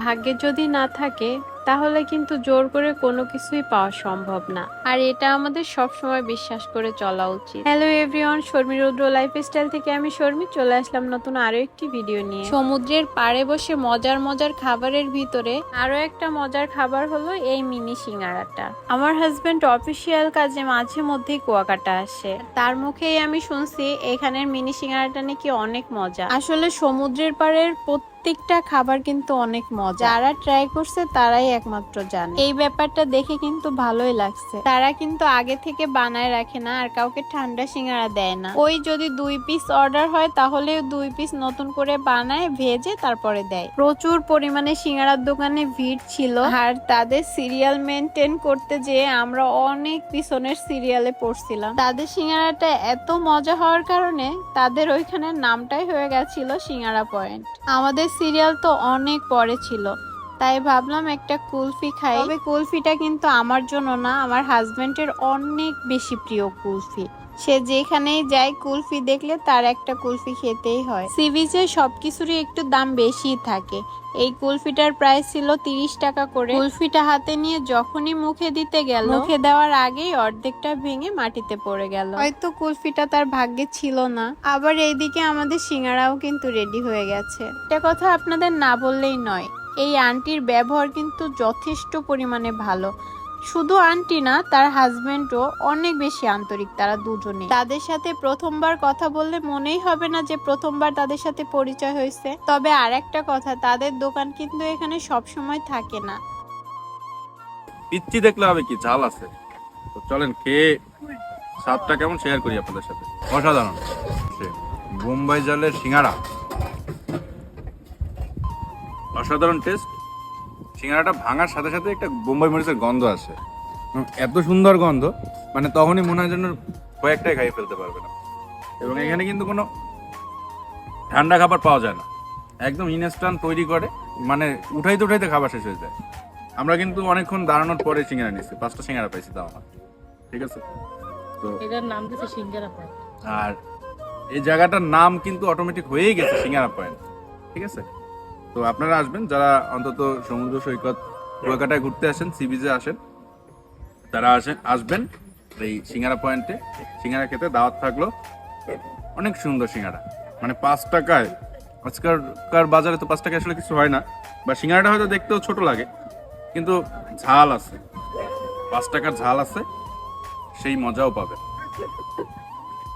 ভাগ্যে যদি না থাকে তাহলে কিন্তু জোর করে কোনো কিছুই পাওয়া সম্ভব না, আর এটা আমাদের সব সময় বিশ্বাস করে চলা উচিত। হ্যালো এভরিওয়ান, শর্মি রুদ্র লাইফস্টাইল থেকে আমি শর্মি চলে আসলাম নতুন আরো একটি ভিডিও নিয়ে। সমুদ্রের পাড়ে বসে মজার মজার খাবারের ভিতরে আরো একটা মজার খাবার হলো এই মিনি সিঙ্গারাটা। আমার হাজবেন্ড অফিসিয়াল কাজে মাঝে মধ্যেই কুয়াকাটা আসে, তার মুখেই আমি শুনছি এখানের মিনি সিঙ্গারাটা নাকি অনেক মজা। আসলে সমুদ্রের পাড়ের প্রত্যেকটা খাবার কিন্তু অনেক মজা, যারা ট্রাই করছে তারাই একমাত্র জানে। এই ব্যাপারটা দেখে কিন্তু ভালোই লাগছে। তারা কিন্তু আগে থেকে বানায় রাখে না আর কাউকে ঠান্ডা সিঙ্গারা দেয় না। ওই যদি 2 পিস অর্ডার হয় তাহলে 2 পিস নতুন করে বানায় ভেজে তারপরে দেয়। প্রচুর পরিমাণে সিঙ্গারার দোকানে ভিড় ছিল, আর তাদের সিরিয়াল মেনটেন করতে যেয়ে আমরা অনেক পিছনের সিরিয়ালে পড়ছিলাম। তাদের সিঙ্গারাটা এত মজা হওয়ার কারণে তাদের ওইখানে নামটাই হয়ে গেছিল সিঙ্গারা পয়েন্ট। আমাদের সিরিয়াল তো অনেক পরে ছিল, তাই ভাবলাম একটা কুলফি খাই। তবে কুলফিটা কিন্তু আমার জন্য না, আমার হাজবেন্ডের অনেক বেশি প্রিয় কুলফি। সে যেখানেই যায় কুলফি দেখলে তার একটা কুলফি খেতেই হয়। সি বিচে সবকিছুরই একটু দাম বেশি থাকে। এই কুলফিটার প্রাইস ছিল 30 টাকা করে। কুলফিটা হাতে নিয়ে যখনই মুখে দিতে গেল, মুখে দেওয়ার আগেই অর্ধেকটা ভেঙে মাটিতে পড়ে গেল। হয়তো কুলফিটা তার ভাগ্যে ছিল না। আবার এইদিকে আমাদের সিঙ্গারাও কিন্তু রেডি হয়ে গেছে। একটা কথা আপনাদের না বললেই নয়, এই আন্টির ব্যবহার কিন্তু যথেষ্ট পরিমাণে ভালো। শুধু আন্টি না, তার হাজবেন্ডও অনেক বেশি আন্তরিক। তারা দুজনে তাদের সাথে প্রথমবার কথা বললে মনেই হবে না যে প্রথমবার তাদের সাথে পরিচয় হয়েছে। তবে আর একটা কথা, তাদের দোকান কিন্তু এখানে সব সময় থাকে না। পিচ্ছি দেখলে হবে কি, ঝাল আছে। তো চলেন খেয়ে স্বাদটা কেমন শেয়ার করি আপনাদের সাথে। অসাধারণ বোম্বাই জালের সিঙ্গারা, অসাধারণ টেস্ট। সিঙ্গারাটা ভাঙার সাথে সাথে একটা বোম্বাই মরিচের গন্ধ আসে, এত সুন্দর গন্ধ, মানে তখনই মনে হয় যেন কয়েকটাই খাইয়ে ফেলতে পারবে না। এবং এখানে কিন্তু কোনো ঠান্ডা খাবার পাওয়া যায় না, একদম ইনস্ট্যান্ট তৈরি করে, মানে উঠাইতে উঠাইতে খাবার শেষ হয়ে যায়। আমরা কিন্তু অনেকক্ষণ দাঁড়ানোর পরে সিঙ্গারা নিচ্ছি, 5টা সিঙ্গারা পাইছি তাও আমার, ঠিক আছে। তো এটার নাম দিচ্ছে সিঙ্গারা পয়েন্ট। আর এই জায়গাটার নাম কিন্তু অটোমেটিক হয়েই গেছে সিঙ্গারা পয়েন্ট, ঠিক আছে। তো আপনারা আসবেন যারা অন্তত সমুদ্র সৈকত কুয়াকাটায় ঘুরতে আসেন, সি বিচে আসেন, তারা আসবেন এই সিঙ্গারা পয়েন্টে সিঙ্গারা খেতে। দাওয়াত থাকলো। অনেক সুন্দর সিঙ্গারা, মানে 5 টাকায়। আজকালকার বাজারে তো 5 টাকায় আসলে কিছু হয় না, বা সিঙ্গারাটা হয়তো দেখতেও ছোট লাগে, কিন্তু ঝাল আছে, 5 টাকার ঝাল আছে, সেই মজাও পাবে।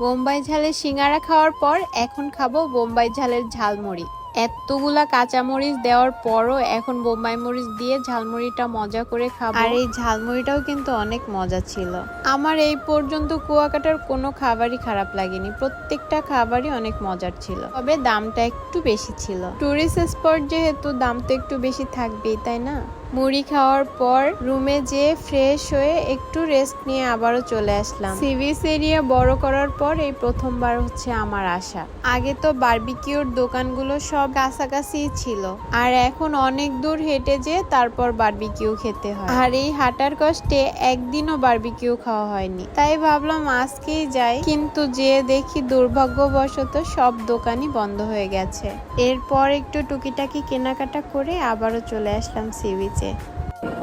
বোম্বাই ঝালের সিঙ্গারা খাওয়ার পর এখন খাবো বোম্বাই ঝালের ঝালমুড়ি। এতগুলা কাঁচামরিচ দেওয়ার পরও এখন বোম্বাই মরিচ দিয়ে ঝালমুড়িটা মজা করে খাবো। আর এই ঝালমুড়িটাও কিন্তু অনেক মজা ছিল। আমার এই পর্যন্ত কুয়াকাটার কোনো খাবারই খারাপ লাগেনি, প্রত্যেকটা খাবারই অনেক মজার ছিল। তবে দামটা একটু বেশি ছিল। টুরিস্ট স্পট যেহেতু দাম তো একটু বেশি থাকবেই, তাই না? মুড়ি খাওয়ার পর রুমে যেয়ে ফ্রেশ হয়ে একটু রেস্ট নিয়ে আবারও চলে আসলাম। সি বিচ এরিয়া বড় করার পর এই প্রথমবার হচ্ছে আমার আসা। আগে তো বারবিকিউর দোকানগুলো সব কাছাকাছি ছিল, আর এখন অনেক দূর হেঁটে যেয়ে তারপর বারবিকিউ খেতে হয়। আর এই হাঁটার কষ্টে একদিনও বারবিকিউ খাওয়া হয়নি, তাই ভাবলাম আজকেই যাই। কিন্তু যেয়ে দেখি দুর্ভাগ্যবশত সব দোকানই বন্ধ হয়ে গেছে। এরপর একটু টুকিটাকি কেনাকাটা করে আবারও চলে আসলাম সি বিচে।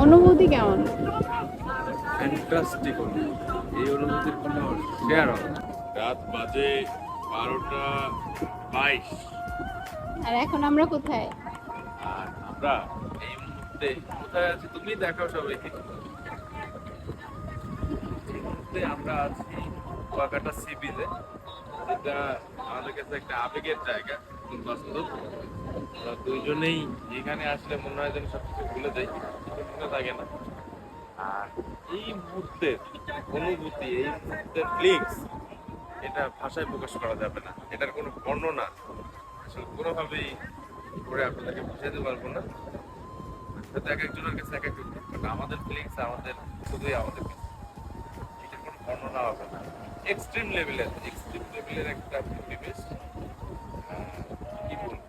অনুভূতি কেমন? ফ্যান্টাস্টিক অনুভূতি, এই অনুভূতির কোনো শেয়ার হবে না। রাত বাজে 12:22, আর এখন আমরা কোথায়? আর আমরা এই মুহূর্তে কোথায় আছি তুমি দেখাও সবাইকে। এই মুহূর্তে আমরা আছি কুয়াকাটা সি বিচে, যেটা আমাদের কাছে একটা আবেগের জায়গা, খুব বাস্তব। আমরা দুইজনেই এখানে আসলে মনে হয় যেন সবকিছু ভুলে যাই, মনে থাকে না। আর এই মুহূর্তের অনুভূতি, এই মুহূর্তের ফিলিংস, এটা ভাষায় প্রকাশ করা যাবে না। এটার কোনো বর্ণনা আসলে কোনোভাবেই করে আপনাদেরকে বুঝাতে পারবো না। হয়তো এক একজনের কাছে এক এক রকম, বাট আমাদের ফিলিংস আমাদের, শুধুই আমাদের কাছে, এটার কোনো বর্ণনা হবে না। এক্সট্রিম লেভেলের একটা পরিবেশ। কি বলবো,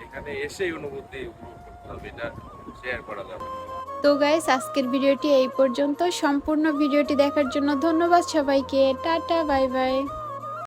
এখানে এসেই অনুভূতি উপভোগ করতে হবে, এটা শেয়ার করা যাবে না। তো গাইস, আজকের ভিডিওটি এই পর্যন্ত। সম্পূর্ণ ভিডিওটি দেখার জন্য ধন্যবাদ সবাইকে। Tata, bye bye.